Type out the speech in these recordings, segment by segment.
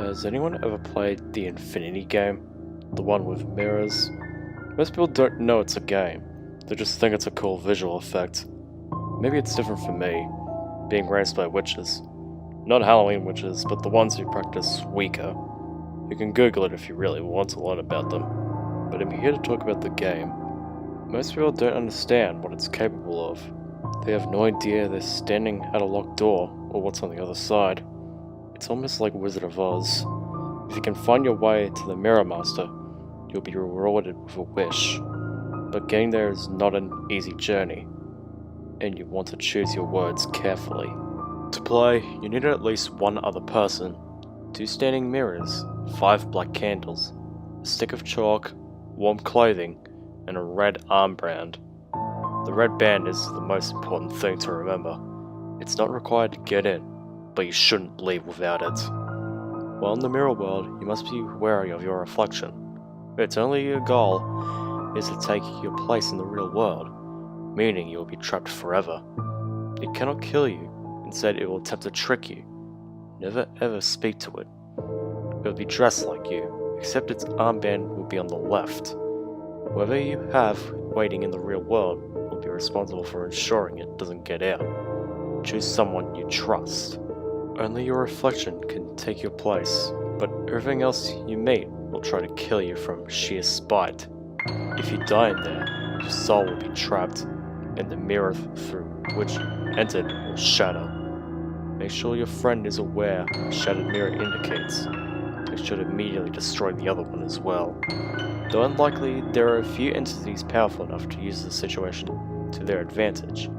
Has anyone ever played the Infinity game? The one with mirrors? Most people don't know it's a game. They just think it's a cool visual effect. Maybe it's different for me, being raised by witches. Not Halloween witches, but the ones who practice Wicca. You can Google it if you really want to learn about them. But I'm here to talk about the game. Most people don't understand what it's capable of. They have no idea they're standing at a locked door, or what's on the other side. It's almost like Wizard of Oz. If you can find your way to the Mirror Master, you'll be rewarded with a wish. But getting there is not an easy journey, and you want to choose your words carefully. To play, you need at least one other person, 2 standing mirrors, 5 black candles, a stick of chalk, warm clothing, and a red armband. The red band is the most important thing to remember. It's not required to get in, but you shouldn't leave without it. While in the mirror world, you must be wary of your reflection. Its only goal is to take your place in the real world, meaning you will be trapped forever. It cannot kill you, instead it will attempt to trick you. Never ever speak to it. It will be dressed like you, except its armband will be on the left. Whoever you have waiting in the real world will be responsible for ensuring it doesn't get out. Choose someone you trust. Only your reflection can take your place, but everything else you meet will try to kill you from sheer spite. If you die in there, your soul will be trapped, and the mirror through which you entered will shatter. Make sure your friend is aware what the shattered mirror indicates. They should immediately destroy the other one as well. Though unlikely, there are a few entities powerful enough to use the situation to their advantage.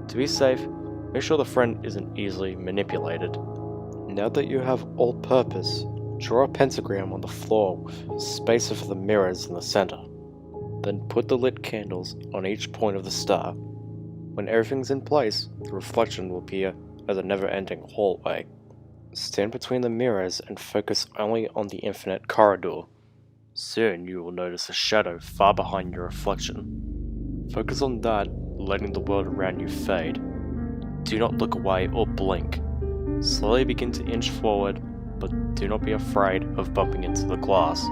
To be safe, make sure the friend isn't easily manipulated. Now that you have all-purpose, draw a pentagram on the floor with space for the mirrors in the center. Then put the lit candles on each point of the star. When everything's in place, the reflection will appear as a never-ending hallway. Stand between the mirrors and focus only on the infinite corridor. Soon you will notice a shadow far behind your reflection. Focus on that, letting the world around you fade. Do not look away or blink. Slowly begin to inch forward, but do not be afraid of bumping into the glass.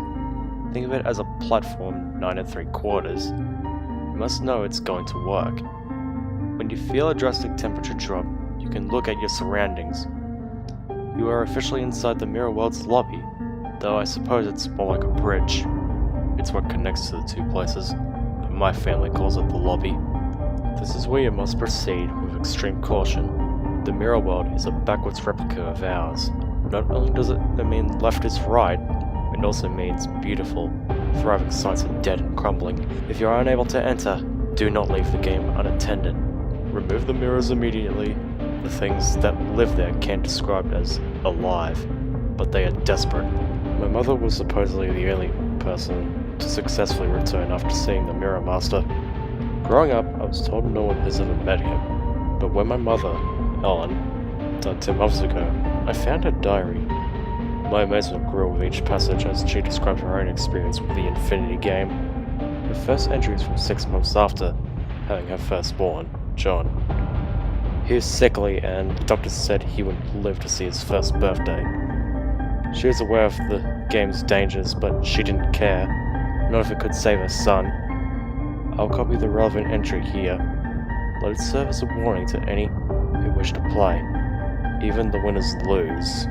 Think of it as a platform 9 3/4. You must know it's going to work. When you feel a drastic temperature drop, you can look at your surroundings. You are officially inside the mirror world's lobby, though I suppose it's more like a bridge. It's what connects to the two places, but my family calls it the lobby. This is where you must proceed with extreme caution. The mirror world is a backwards replica of ours. Not only does it mean left is right, it also means beautiful, thriving sites are dead and crumbling. If you are unable to enter, do not leave the game unattended. Remove the mirrors immediately. The things that live there can't be described as alive, but they are desperate. My mother was supposedly the only person to successfully return after seeing the Mirror Master. Growing up, I was told no one has ever met him, but when my mother, Ellen, died 10 months ago, I found her diary. My amazement grew with each passage as she described her own experience with the Infinity game. Her first entry is from 6 months after having her firstborn, John. He was sickly and the doctors said he wouldn't live to see his first birthday. She was aware of the game's dangers, but she didn't care, not if it could save her son. I'll copy the relevant entry here. Let it serve as a warning to any who wish to play. Even the winners lose.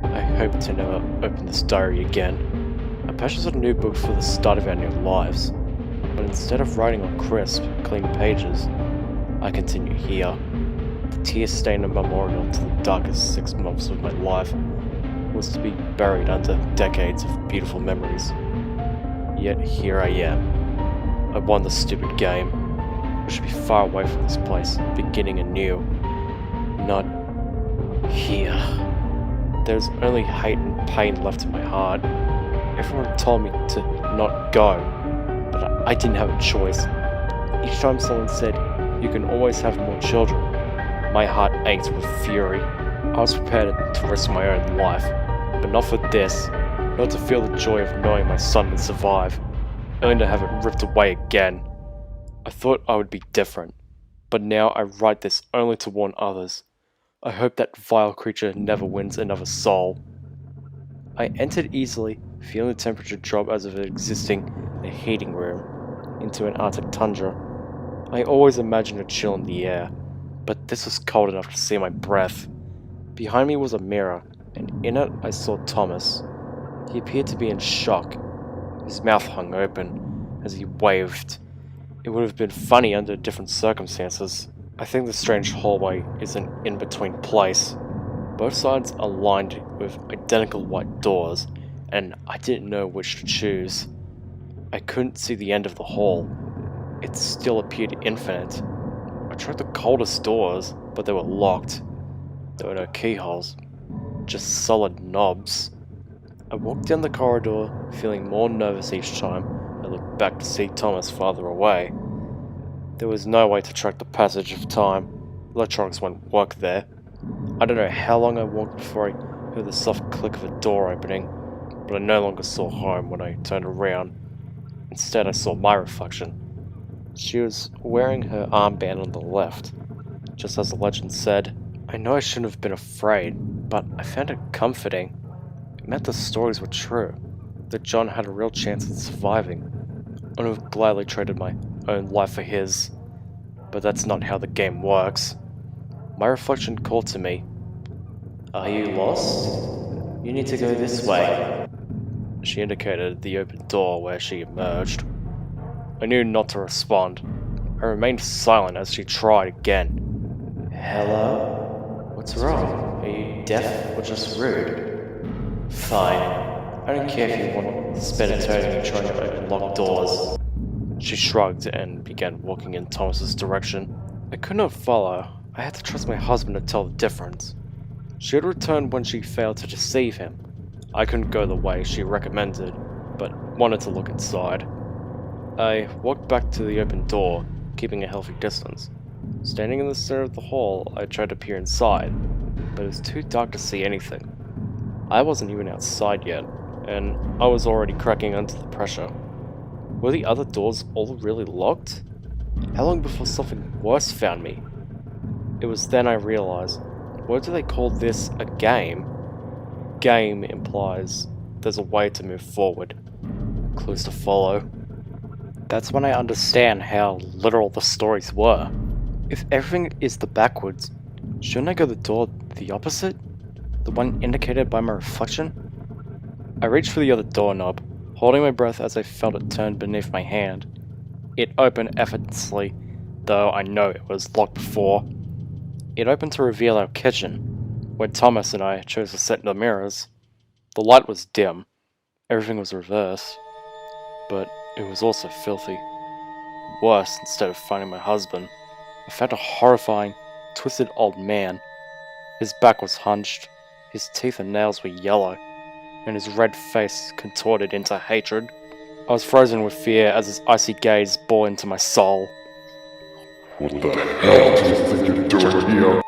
I hope to never open this diary again. I purchased a new book for the start of our new lives, but instead of writing on crisp, clean pages, I continue here. The tear-stained memorial to the darkest 6 months of my life was to be buried under decades of beautiful memories. Yet here I am. I won the stupid game. I should be far away from this place, beginning anew. Not here. There's only hate and pain left in my heart. Everyone told me to not go, but I didn't have a choice. Each time someone said, "You can always have more children," my heart ached with fury. I was prepared to risk my own life, but not for this. Not to feel the joy of knowing my son would survive, only to have it ripped away again. I thought I would be different, but now I write this only to warn others. I hope that vile creature never wins another soul. I entered easily, feeling the temperature drop as if it existing in a heating room, into an Arctic tundra. I always imagined a chill in the air, but this was cold enough to see my breath. Behind me was a mirror, and in it I saw Thomas. He appeared to be in shock. His mouth hung open as he waved. It would have been funny under different circumstances. I think the strange hallway is an in-between place. Both sides are lined with identical white doors, and I didn't know which to choose. I couldn't see the end of the hall. It still appeared infinite. I tried the coldest doors, but they were locked. There were no keyholes, just solid knobs. I walked down the corridor, feeling more nervous each time I looked back to see Thomas farther away. There was no way to track the passage of time. Electronics won't work there. I don't know how long I walked before I heard the soft click of a door opening, but I no longer saw home when I turned around. Instead, I saw my reflection. She was wearing her armband on the left, just as the legend said. I know I shouldn't have been afraid, but I found it comforting. It meant the stories were true, that John had a real chance at surviving. I would have gladly traded my own life for his, but that's not how the game works. My reflection called to me. Are you lost? You need to go this way. She indicated the open door where she emerged. I knew not to respond. I remained silent as she tried again. Hello? What's wrong? Are you deaf or just rude? Fine. I don't care if you want to spend eternity trying to open locked doors. She shrugged and began walking in Thomas's direction. I could not follow. I had to trust my husband to tell the difference. She had returned when she failed to deceive him. I couldn't go the way she recommended, but wanted to look inside. I walked back to the open door, keeping a healthy distance. Standing in the center of the hall, I tried to peer inside, but it was too dark to see anything. I wasn't even outside yet, and I was already cracking under the pressure. Were the other doors all really locked? How long before something worse found me? It was then I realized, why do they call this a game? Game implies there's a way to move forward, clues to follow. That's when I understand how literal the stories were. If everything is the backwards, shouldn't I go the door the opposite? The one indicated by my reflection? I reached for the other doorknob, holding my breath as I felt it turn beneath my hand. It opened effortlessly, though I know it was locked before. It opened to reveal our kitchen, where Thomas and I chose to set the mirrors. The light was dim, everything was reversed, but it was also filthy. Worse, instead of finding my husband, I found a horrifying, twisted old man. His back was hunched, his teeth and nails were yellow, and his red face contorted into hatred. I was frozen with fear as his icy gaze bore into my soul. What the hell do you think you're doing here?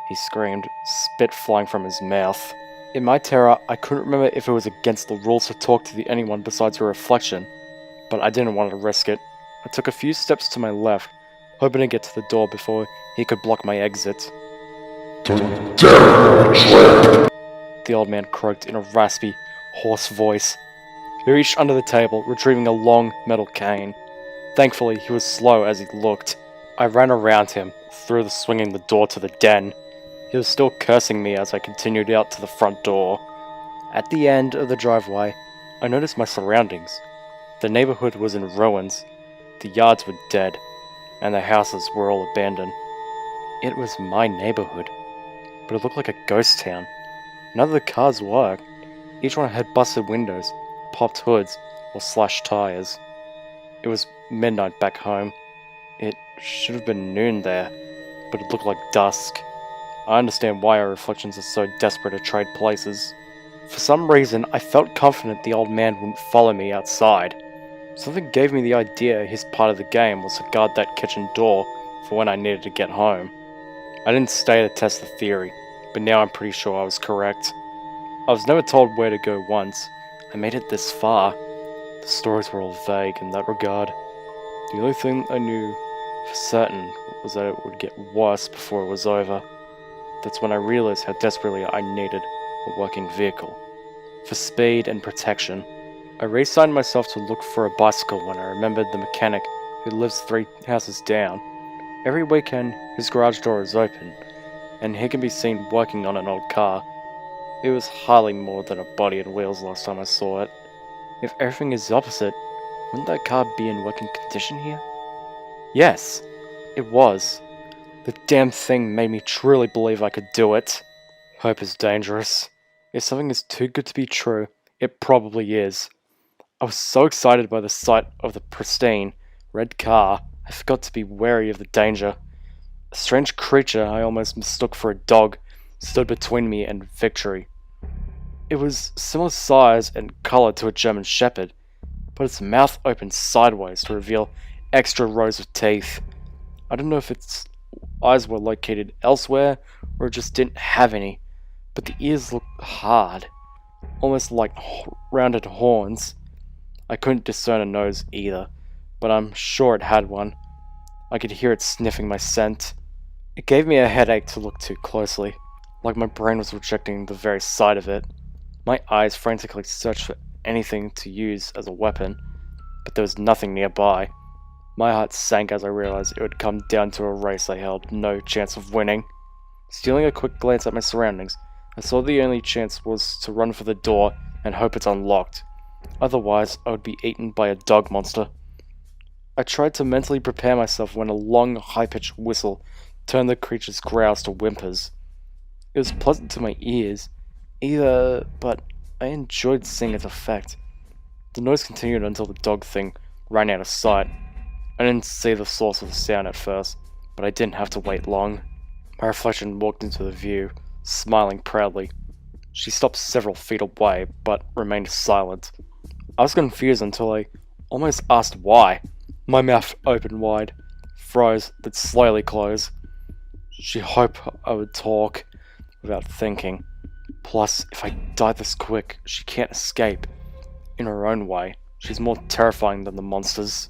He screamed, spit flying from his mouth. In my terror, I couldn't remember if it was against the rules to talk to anyone besides her reflection, but I didn't want to risk it. I took a few steps to my left, hoping to get to the door before he could block my exit. Don't dare tread! The old man croaked in a raspy, hoarse voice. He reached under the table, retrieving a long metal cane. Thankfully, he was slow as he looked. I ran around him, through swinging the door to the den. He was still cursing me as I continued out to the front door. At the end of the driveway, I noticed my surroundings. The neighborhood was in ruins, the yards were dead, and the houses were all abandoned. It was my neighborhood, but it looked like a ghost town. None of the cars worked. Each one had busted windows, popped hoods, or slashed tires. It was midnight back home. It should have been noon there, but it looked like dusk. I understand why our reflections are so desperate to trade places. For some reason, I felt confident the old man wouldn't follow me outside. Something gave me the idea his part of the game was to guard that kitchen door for when I needed to get home. I didn't stay to test the theory, but now I'm pretty sure I was correct. I was never told where to go once. I made it this far. The stories were all vague in that regard. The only thing I knew for certain was that it would get worse before it was over. That's when I realized how desperately I needed a working vehicle. for speed and protection. I reassigned myself to look for a bicycle when I remembered the mechanic who lives 3 houses down. Every weekend, his garage door is open, and he can be seen working on an old car. It was hardly more than a body and wheels last time I saw it. If everything is opposite, wouldn't that car be in working condition here? Yes, it was. The damn thing made me truly believe I could do it. Hope is dangerous. If something is too good to be true, it probably is. I was so excited by the sight of the pristine, red car, I forgot to be wary of the danger. A strange creature I almost mistook for a dog stood between me and victory. It was similar size and color to a German Shepherd, but its mouth opened sideways to reveal extra rows of teeth. I don't know if its eyes were located elsewhere or it just didn't have any, but the ears looked hard, almost like rounded horns. I couldn't discern a nose either, but I'm sure it had one. I could hear it sniffing my scent. It gave me a headache to look too closely, like my brain was rejecting the very sight of it. My eyes frantically searched for anything to use as a weapon, but there was nothing nearby. My heart sank as I realized it would come down to a race I held no chance of winning. Stealing a quick glance at my surroundings, I saw the only chance was to run for the door and hope it's unlocked. Otherwise, I would be eaten by a dog monster. I tried to mentally prepare myself when a long, high-pitched whistle turned the creature's growls to whimpers. It was pleasant to my ears, but I enjoyed seeing its effect. The noise continued until the dog thing ran out of sight. I didn't see the source of the sound at first, but I didn't have to wait long. My reflection walked into the view, smiling proudly. She stopped several feet away, but remained silent. I was confused until I almost asked why. My mouth opened wide, froze, then slowly closed. She hoped I would talk without thinking. Plus, if I die this quick, she can't escape. In her own way, she's more terrifying than the monsters.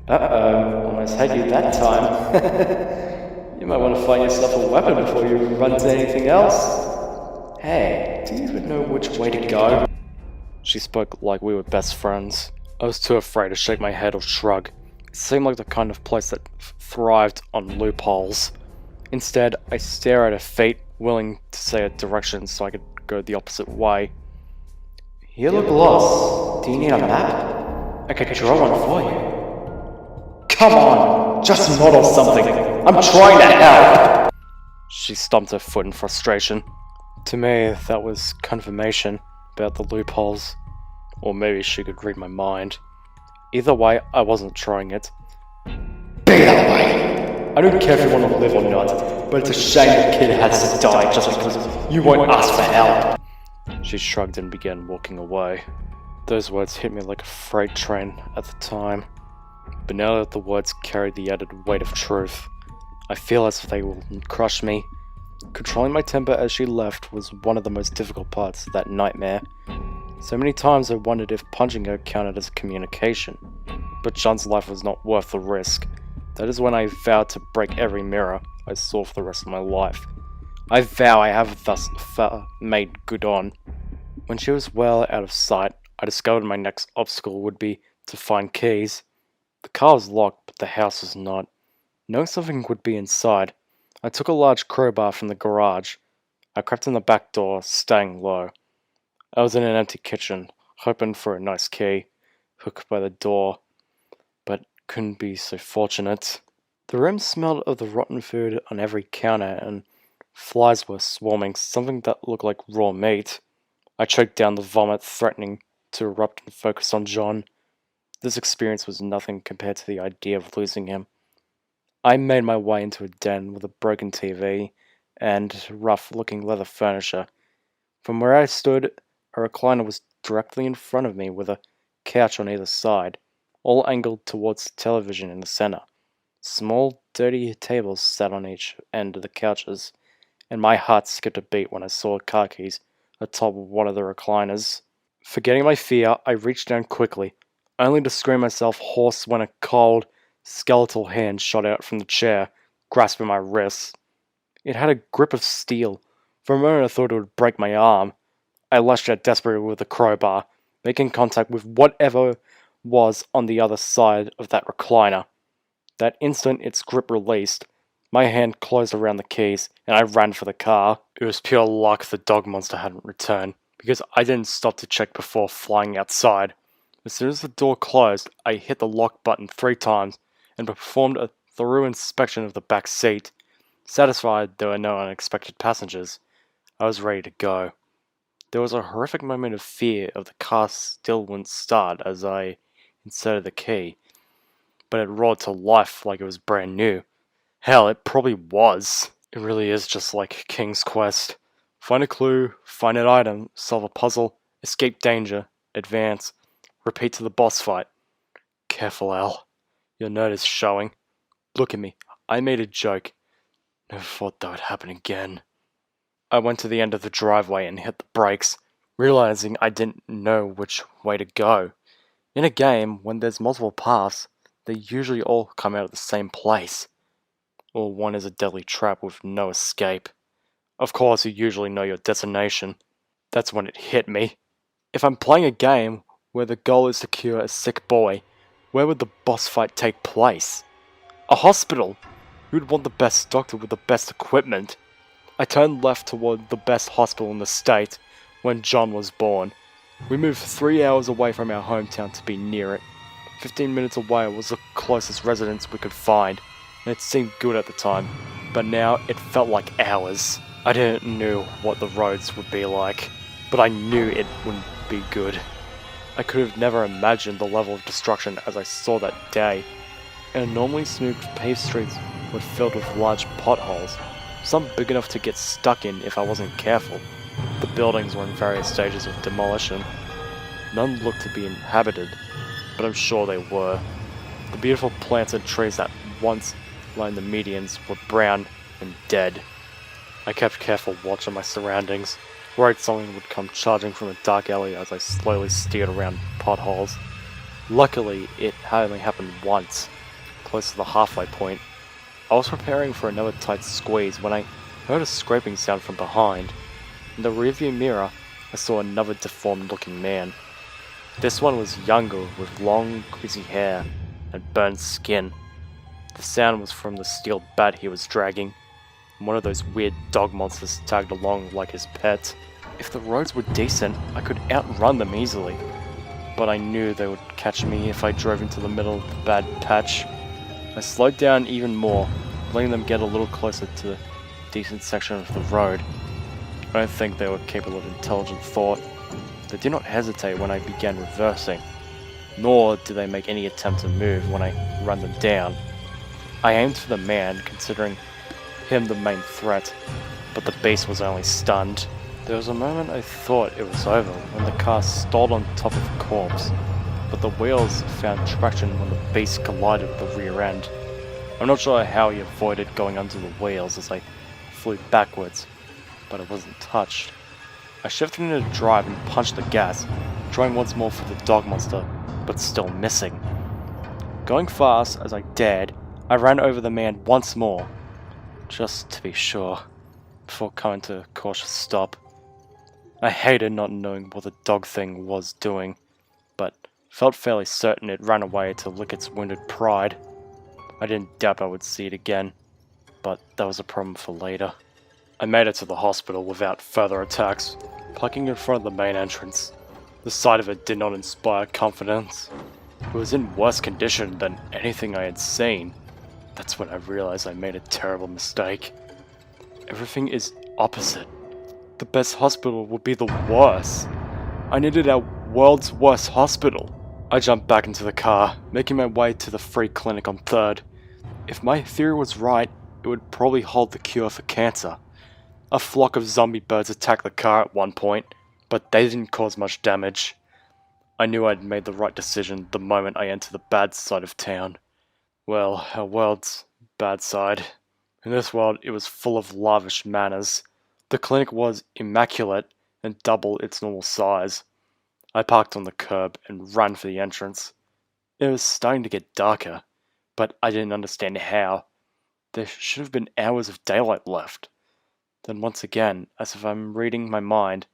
Uh-oh, almost had you that time. You might want to find yourself a weapon before you run to anything else. Hey, do you even know which way to go? She spoke like we were best friends. I was too afraid to shake my head or shrug. It seemed like the kind of place that thrived on loopholes. Instead, I stare at her feet, willing to say a direction so I could go the opposite way. You look lost. Do you need a map? I could draw one for you. Come on! Just model something! I'm trying to help! She stomped her foot in frustration. To me, that was confirmation about the loopholes. Or maybe she could read my mind. Either way, I wasn't trying it. Be that way! I don't care if you want to live or not, but it's a shame the kid has to die just because you won't ask for help. She shrugged and began walking away. Those words hit me like a freight train at the time, but now that the words carried the added weight of truth, I feel as if they will crush me. Controlling my temper as she left was one of the most difficult parts of that nightmare. So many times I wondered if punching her counted as communication, but John's life was not worth the risk. That is when I vowed to break every mirror I saw for the rest of my life. I vow I have thus far made good on. When she was well out of sight, I discovered my next obstacle would be to find keys. The car was locked, but the house was not. Knowing something would be inside, I took a large crowbar from the garage. I crept in the back door, staying low. I was in an empty kitchen, hoping for a nice key, hooked by the door, but couldn't be so fortunate. The room smelled of the rotten food on every counter, and flies were swarming, something that looked like raw meat. I choked down the vomit, threatening to erupt and focus on John. This experience was nothing compared to the idea of losing him. I made my way into a den with a broken TV and rough-looking leather furniture. From where I stood, a recliner was directly in front of me with a couch on either side, all angled towards the television in the center. Small, dirty tables sat on each end of the couches, and my heart skipped a beat when I saw car keys atop of one of the recliners. Forgetting my fear, I reached down quickly, only to scream myself hoarse when a cold, skeletal hand shot out from the chair, grasping my wrists. It had a grip of steel. For a moment I thought it would break my arm. I lashed out desperately with a crowbar, making contact with whatever was on the other side of that recliner. That instant its grip released, my hand closed around the keys, and I ran for the car. It was pure luck the dog monster hadn't returned, because I didn't stop to check before flying outside. As soon as the door closed, I hit the lock button 3 times and performed a thorough inspection of the back seat. Satisfied there were no unexpected passengers, I was ready to go. There was a horrific moment of fear of the car still wouldn't start as I inserted the key, but it roared to life like it was brand new. Hell, it probably was. It really is just like King's Quest. Find a clue, find an item, solve a puzzle, escape danger, advance, repeat to the boss fight. Careful, Al. Your nerd is showing. Look at me. I made a joke. Never thought that would happen again. I went to the end of the driveway and hit the brakes, realizing I didn't know which way to go. In a game, when there's multiple paths, they usually all come out of the same place. Or one is a deadly trap with no escape. Of course, you usually know your destination. That's when it hit me. If I'm playing a game where the goal is to cure a sick boy, where would the boss fight take place? A hospital! Who'd want the best doctor with the best equipment? I turned left toward the best hospital in the state when John was born. We moved 3 hours away from our hometown to be near it. 15 minutes away was the closest residence we could find, and it seemed good at the time, but now it felt like hours. I didn't know what the roads would be like, but I knew it wouldn't be good. I could have never imagined the level of destruction as I saw that day. Our normally smooth paved streets were filled with large potholes, some big enough to get stuck in if I wasn't careful. The buildings were in various stages of demolition. None looked to be inhabited, but I'm sure they were. The beautiful plants and trees that once lined the medians were brown and dead. I kept careful watch on my surroundings, worried someone would come charging from a dark alley as I slowly steered around potholes. Luckily, it only happened once, close to the halfway point. I was preparing for another tight squeeze when I heard a scraping sound from behind. In the rearview mirror, I saw another deformed-looking man. This one was younger, with long, greasy hair and burnt skin. The sound was from the steel bat he was dragging, and one of those weird dog monsters tagged along like his pet. If the roads were decent, I could outrun them easily, but I knew they would catch me if I drove into the middle of the bad patch. I slowed down even more, letting them get a little closer to the decent section of the road. I don't think they were capable of intelligent thought. They did not hesitate when I began reversing, nor did they make any attempt to move when I ran them down. I aimed for the man, considering him the main threat, but the beast was only stunned. There was a moment I thought it was over when the car stalled on top of the corpse, but the wheels found traction when the beast collided with the rear end. I'm not sure how he avoided going under the wheels as I flew backwards, but it wasn't touched. I shifted into drive and punched the gas, trying once more for the dog monster, but still missing. Going fast as I dared, I ran over the man once more, just to be sure, before coming to a cautious stop. I hated not knowing what the dog thing was doing, but felt fairly certain it ran away to lick its wounded pride. I didn't doubt I would see it again, but that was a problem for later. I made it to the hospital without further attacks, parking in front of the main entrance. The sight of it did not inspire confidence. It was in worse condition than anything I had seen. That's when I realized I made a terrible mistake. Everything is opposite. The best hospital would be the worst. I needed our world's worst hospital. I jumped back into the car, making my way to the free clinic on 3rd. If my theory was right, it would probably hold the cure for cancer. A flock of zombie birds attacked the car at one point, but they didn't cause much damage. I knew I'd made the right decision the moment I entered the bad side of town. Well, our world's bad side. In this world, it was full of lavish manners. The clinic was immaculate and double its normal size. I parked on the curb and ran for the entrance. It was starting to get darker, but I didn't understand how. There should have been hours of daylight left. Then once again, as if I'm reading my mind,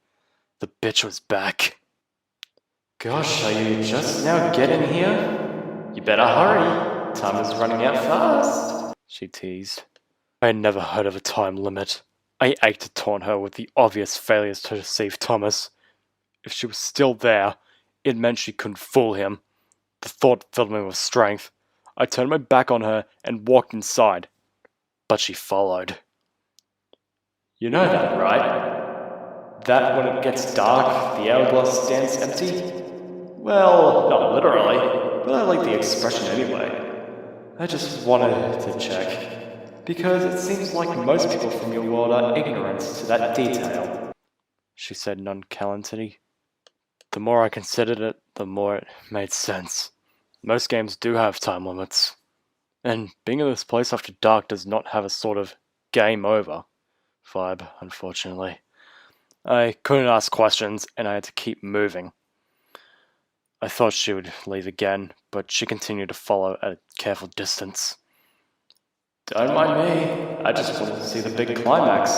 The bitch was back. Gosh, are you just now getting here? You better hurry. Time is running out fast, she teased. I had never heard of a time limit. I ached to taunt her with the obvious failures to deceive Thomas. If she was still there, it meant she couldn't fool him. The thought filled me with strength. I turned my back on her and walked inside. But she followed. You know that, right? That when it gets dark, the hourglass stands empty? Well, not literally, but I like the expression anyway. I just wanted to check, because it seems like most people from your world are ignorant to that detail, she said nonchalantly. The more I considered it, the more it made sense. Most games do have time limits, and being in this place after dark does not have a sort of game over vibe, unfortunately. I couldn't ask questions, and I had to keep moving. I thought she would leave again, but she continued to follow at a careful distance. Don't mind me, I just wanted to see the big climax.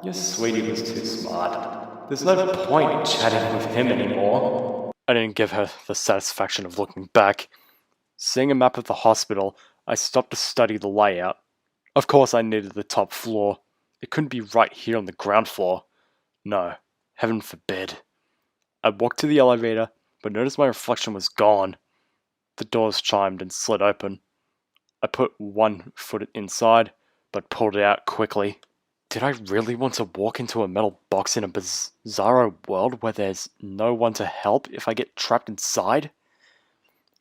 Your sweetie was too smart. There's no point in chatting with him anymore. I didn't give her the satisfaction of looking back. Seeing a map of the hospital, I stopped to study the layout. Of course I needed the top floor. It couldn't be right here on the ground floor. No, heaven forbid. I walked to the elevator, but noticed my reflection was gone. The doors chimed and slid open. I put one foot inside, but pulled it out quickly. Did I really want to walk into a metal box in a bizarro world where there's no one to help if I get trapped inside?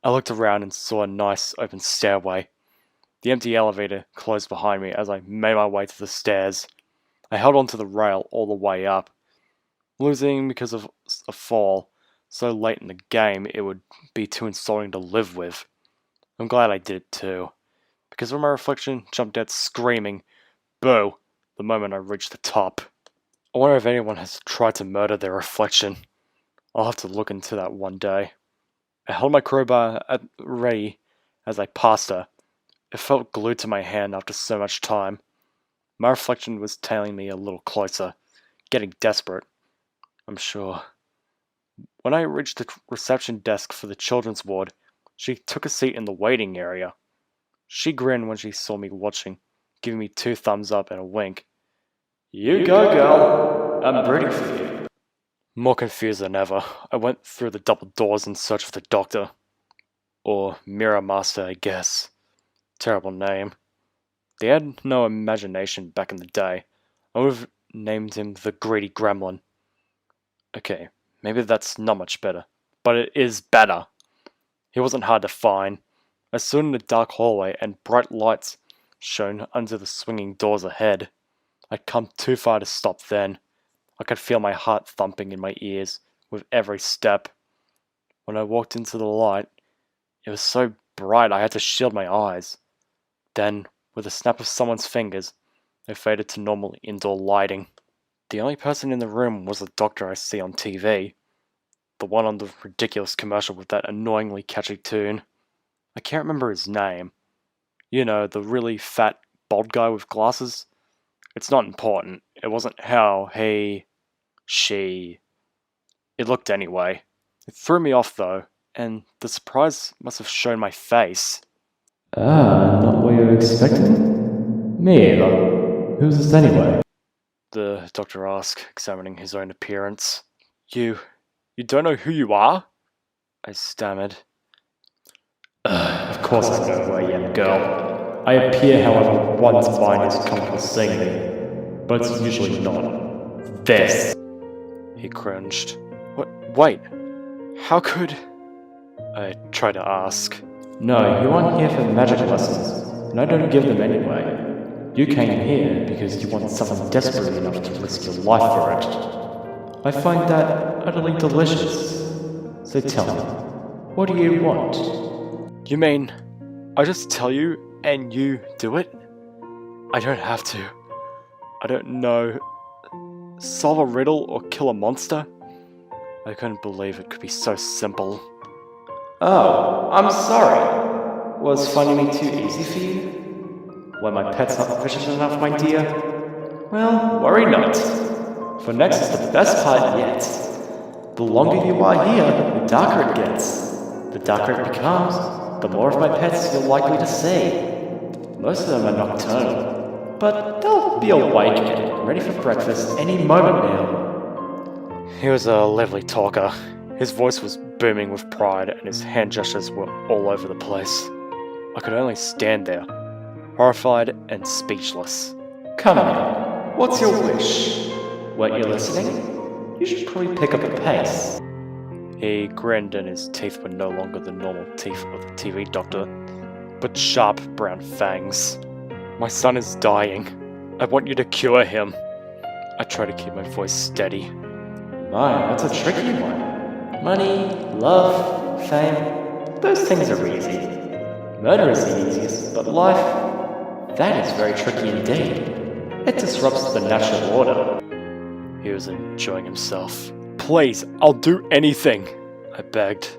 I looked around and saw a nice open stairway. The empty elevator closed behind me as I made my way to the stairs. I held onto the rail all the way up, losing because of a fall. So late in the game, it would be too insulting to live with. I'm glad I did it too, because when my reflection jumped out screaming, "Boo!" the moment I reached the top. I wonder if anyone has tried to murder their reflection. I'll have to look into that one day. I held my crowbar at ready as I passed her. It felt glued to my hand after so much time. My reflection was tailing me a little closer, getting desperate, I'm sure. When I reached the reception desk for the children's ward, she took a seat in the waiting area. She grinned when she saw me watching, giving me 2 thumbs up and a wink. You go, girl. I'm rooting for you. More confused than ever, I went through the double doors in search of the doctor. Or Mirror Master, I guess. Terrible name. They had no imagination back in the day. I would have named him the Greedy Gremlin. Okay, maybe that's not much better, but it is better. He wasn't hard to find. I stood in a dark hallway and bright lights shone under the swinging doors ahead. I'd come too far to stop then. I could feel my heart thumping in my ears with every step. When I walked into the light, it was so bright I had to shield my eyes. Then, with a snap of someone's fingers, they faded to normal indoor lighting. The only person in the room was the doctor I see on TV. The one on the ridiculous commercial with that annoyingly catchy tune. I can't remember his name. You know, the really fat, bald guy with glasses. It's not important. It wasn't how she... It looked anyway. It threw me off though, and the surprise must have shown my face. Not what you were expecting? Me either. Who's this anyway? The doctor asked, examining his own appearance. You don't know who you are? I stammered. Of course I know who I am, girl. I appear, however, one's mind is comfortable seeing me, but it's usually not. This. He cringed. What? Wait. How could... I tried to ask. No, you aren't here for magic lessons, and I don't give them anyway. You came here because you want something desperately enough to risk your life for it. I find that utterly delicious. So tell me, what do you want? You mean, I just tell you and you do it? I don't have to. I don't know. Solve a riddle or kill a monster? I couldn't believe it could be so simple. Oh, I'm sorry. Was finding me too easy for you? Were my pets not vicious enough, my dear? Well, worry not. For next is the best part yet. The longer you are here, the darker it gets. The darker it becomes, the more of my pets you're likely to see. Most of them are nocturnal, but they'll be awake and ready for breakfast any moment now. He was a lively talker. His voice was booming with pride and his hand gestures were all over the place. I could only stand there, horrified and speechless. Come on, what's your wish? Weren't you listening? You should probably pick up the pace. He grinned and his teeth were no longer the normal teeth of the TV doctor, but sharp brown fangs. My son is dying. I want you to cure him. I try to keep my voice steady. My, that's a tricky one. Money, love, fame, those things are easy. Murder is the easiest, but life, that is very tricky indeed. It disrupts the natural order. He was enjoying himself. Please, I'll do anything, I begged.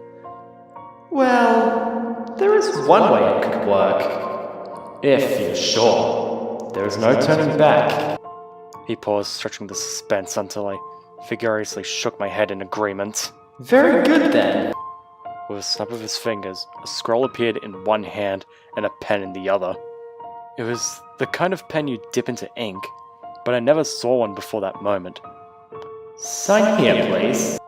Well, there is one way it could work. If you're sure. There is no turning back. He paused, stretching the suspense until I vigorously shook my head in agreement. Very good then. With a snap of his fingers, a scroll appeared in one hand and a pen in the other. It was the kind of pen you dip into ink, but I never saw one before that moment. Sign here, please.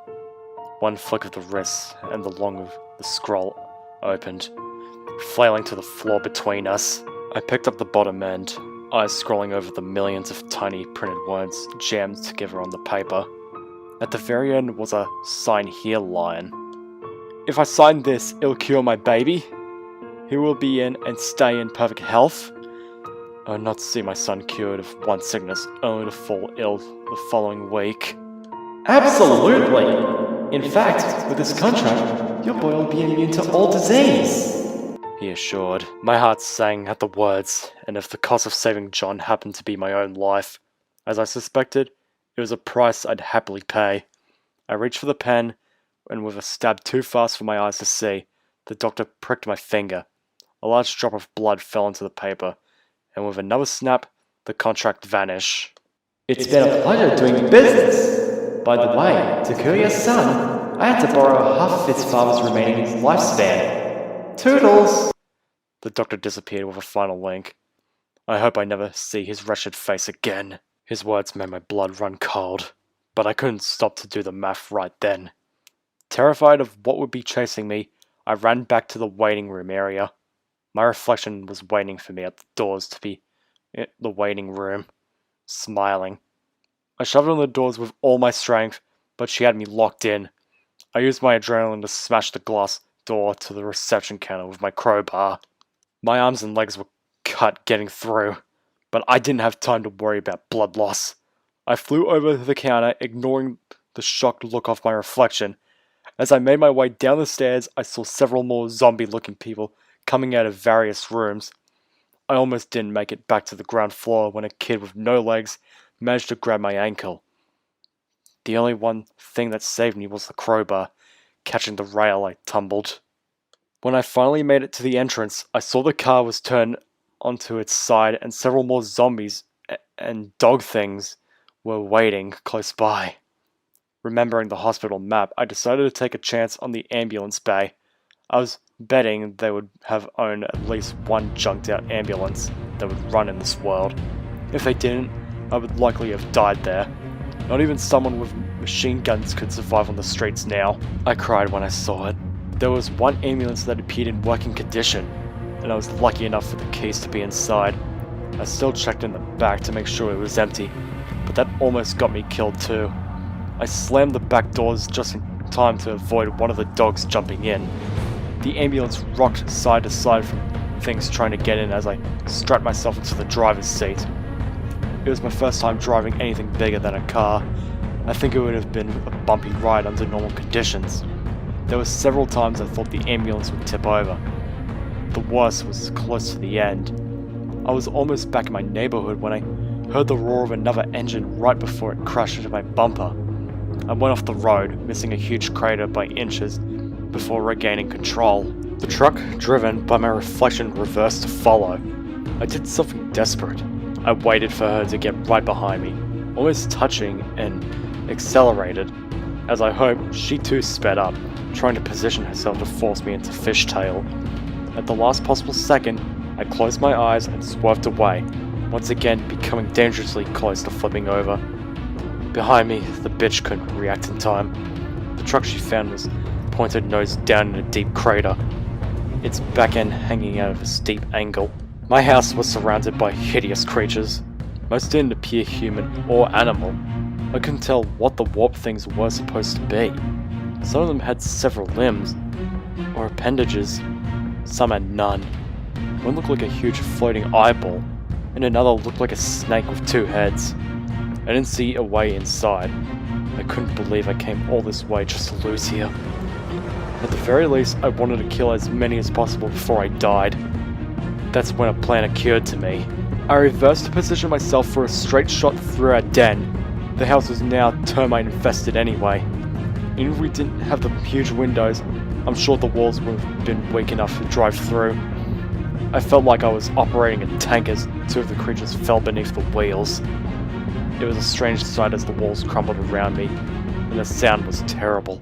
One flick of the wrist and the long of the scroll opened, flailing to the floor between us. I picked up the bottom end, eyes scrolling over the millions of tiny printed words jammed together on the paper. At the very end was a sign here line. If I sign this, it'll cure my baby. He will be in and stay in perfect health. I would not see my son cured of one sickness, only to fall ill the following week. Absolutely! In fact, with this contract, your boy will be immune to all disease! He assured. My heart sang at the words, and if the cost of saving John happened to be my own life, as I suspected, it was a price I'd happily pay. I reached for the pen, and with a stab too fast for my eyes to see, the doctor pricked my finger. A large drop of blood fell into the paper, and with another snap, the contract vanished. It's been a pleasure doing business! By the way, to cure your son, I had to borrow half of his father's remaining lifespan. Toodles! The doctor disappeared with a final wink. I hope I never see his wretched face again. His words made my blood run cold, but I couldn't stop to do the math right then. Terrified of what would be chasing me, I ran back to the waiting room area. My reflection was waiting for me at the doors to be in the waiting room, smiling. I shoved on the doors with all my strength, but she had me locked in. I used my adrenaline to smash the glass door to the reception counter with my crowbar. My arms and legs were cut getting through, but I didn't have time to worry about blood loss. I flew over the counter, ignoring the shocked look of my reflection. As I made my way down the stairs, I saw several more zombie-looking people coming out of various rooms. I almost didn't make it back to the ground floor when a kid with no legs managed to grab my ankle. The only one thing that saved me was the crowbar. Catching the rail, I tumbled. When I finally made it to the entrance, I saw the car was turned onto its side and several more zombies and dog things were waiting close by. Remembering the hospital map, I decided to take a chance on the ambulance bay. I was betting they would have owned at least one junked out ambulance that would run in this world. If they didn't, I would likely have died there. Not even someone with machine guns could survive on the streets now. I cried when I saw it. There was one ambulance that appeared in working condition, and I was lucky enough for the keys to be inside. I still checked in the back to make sure it was empty, but that almost got me killed too. I slammed the back doors just in time to avoid one of the dogs jumping in. The ambulance rocked side to side from things trying to get in as I strapped myself into the driver's seat. It was my first time driving anything bigger than a car. I think it would have been a bumpy ride under normal conditions. There were several times I thought the ambulance would tip over. The worst was close to the end. I was almost back in my neighborhood when I heard the roar of another engine right before it crashed into my bumper. I went off the road, missing a huge crater by inches before regaining control. The truck, driven by my reflection, reversed to follow. I did something desperate. I waited for her to get right behind me. almost touching, and accelerated. As I hoped, she too sped up, trying to position herself to force me into fishtail. At the last possible second, I closed my eyes and swerved away, once again becoming dangerously close to flipping over. Behind me, the bitch couldn't react in time. The truck she found was pointed nose down in a deep crater, its back end hanging out of a steep angle. My house was surrounded by hideous creatures. Most didn't appear human or animal. I couldn't tell what the warp things were supposed to be. Some of them had several limbs, or appendages. Some had none. One looked like a huge floating eyeball, and another looked like a snake with two heads. I didn't see a way inside. I couldn't believe I came all this way just to lose here. At the very least, I wanted to kill as many as possible before I died. That's when a plan occurred to me. I reversed to position myself for a straight shot through our den. The house was now termite infested anyway. Even if we didn't have the huge windows, I'm sure the walls would have been weak enough to drive through. I felt like I was operating a tank as two of the creatures fell beneath the wheels. It was a strange sight as the walls crumbled around me, and the sound was terrible.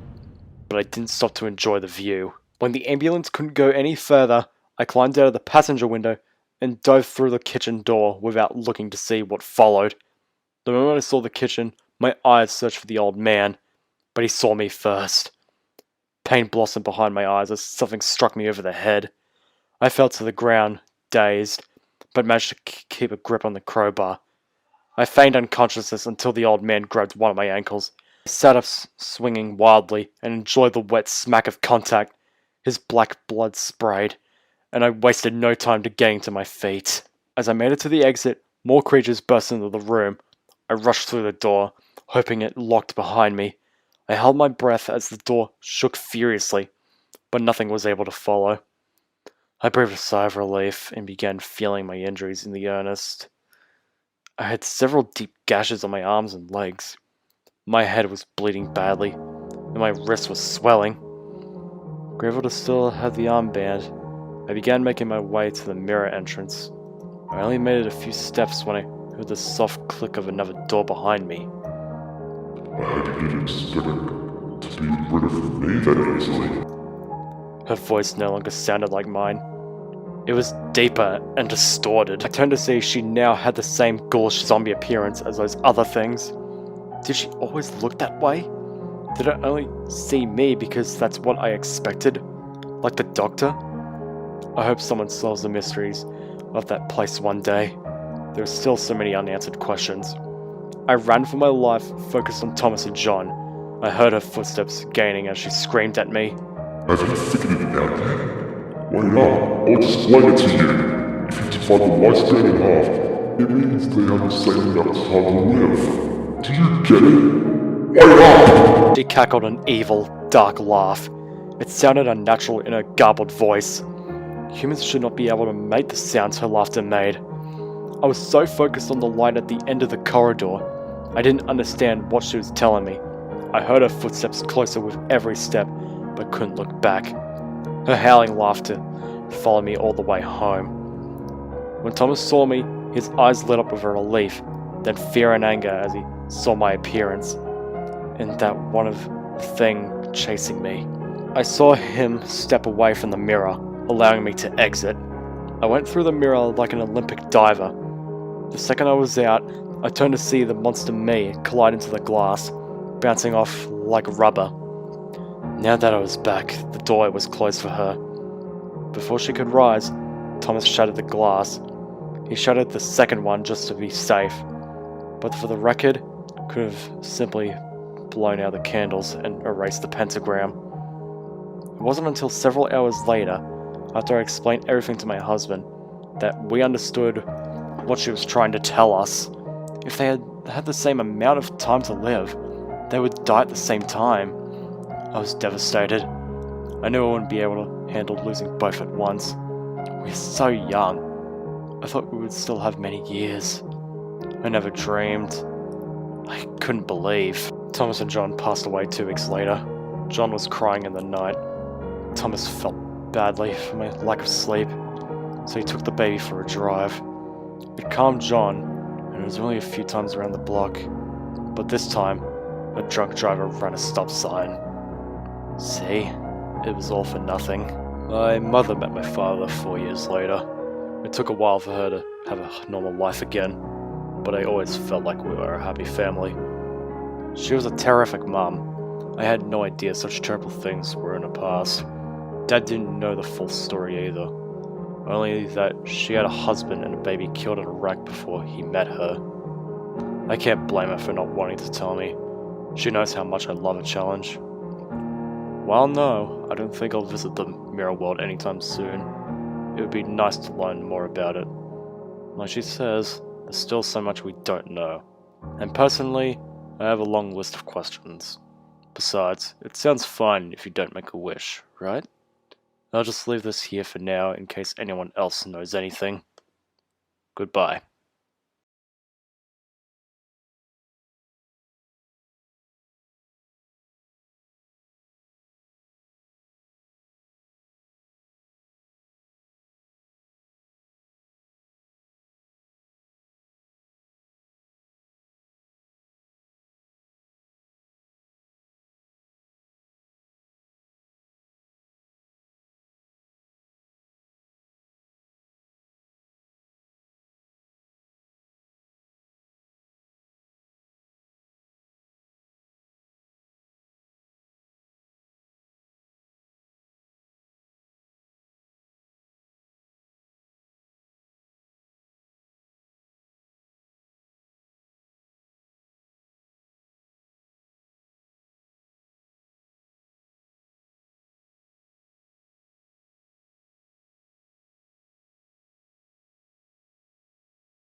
But I didn't stop to enjoy the view. When the ambulance couldn't go any further, I climbed out of the passenger window and dove through the kitchen door without looking to see what followed. The moment I saw the kitchen, my eyes searched for the old man, but he saw me first. Pain blossomed behind my eyes as something struck me over the head. I fell to the ground, dazed, but managed to keep a grip on the crowbar. I feigned unconsciousness until the old man grabbed one of my ankles. I sat up swinging wildly and enjoyed the wet smack of contact. His black blood sprayed, and I wasted no time to getting to my feet. As I made it to the exit, more creatures burst into the room. I rushed through the door, hoping it locked behind me. I held my breath as the door shook furiously, but nothing was able to follow. I breathed a sigh of relief and began feeling my injuries in the earnest. I had several deep gashes on my arms and legs. My head was bleeding badly, and my wrist was swelling. Grateful to still have the armband, I began making my way to the mirror entrance. I only made it a few steps when I heard the soft click of another door behind me. I didn't expect to be rid of me that easily. Her voice no longer sounded like mine. It was deeper and distorted. I turned to see she now had the same ghoulish zombie appearance as those other things. Did she always look that way? Did it only see me because that's what I expected? Like the doctor? I hope someone solves the mysteries of that place one day. There are still so many unanswered questions. I ran for my life, focused on Thomas and John. I heard her footsteps gaining as she screamed at me. Have you figured it out yet? Why not? I'll explain it to you. If you divide the lifespan in half, it means they have the same amount of time to live. Do you get it? Wake up! She cackled an evil, dark laugh. It sounded unnatural in her garbled voice. Humans should not be able to make the sounds her laughter made. I was so focused on the light at the end of the corridor, I didn't understand what she was telling me. I heard her footsteps closer with every step, but couldn't look back. Her howling laughter followed me all the way home. When Thomas saw me, his eyes lit up with relief, then fear and anger as he saw my appearance, and that one of the thing chasing me. I saw him step away from the mirror, allowing me to exit. I went through the mirror like an Olympic diver. The second I was out, I turned to see the monster me collide into the glass, bouncing off like rubber. Now that I was back, the door was closed for her. Before she could rise, Thomas shattered the glass. He shattered the second one just to be safe, but for the record, could have simply blown out the candles and erased the pentagram. It wasn't until several hours later, after I explained everything to my husband, that we understood what she was trying to tell us. If they had had the same amount of time to live, they would die at the same time. I was devastated. I knew I wouldn't be able to handle losing both at once. We were so young. I thought we would still have many years. I never dreamed. I couldn't believe. Thomas and John passed away 2 weeks later. John was crying in the night. Thomas felt badly for my lack of sleep, so he took the baby for a drive. It calmed John, and it was only a few times around the block. But this time, a drunk driver ran a stop sign. See? It was all for nothing. My mother met my father 4 years later. It took a while for her to have a normal life again, but I always felt like we were a happy family. She was a terrific mum. I had no idea such terrible things were in her past. Dad didn't know the full story either. Only that she had a husband and a baby killed in a wreck before he met her. I can't blame her for not wanting to tell me. She knows how much I love a challenge. While no, I don't think I'll visit the Mirror World anytime soon. It would be nice to learn more about it. Like she says, there's still so much we don't know. And personally, I have a long list of questions. Besides, it sounds fine if you don't make a wish, right? I'll just leave this here for now in case anyone else knows anything. Goodbye.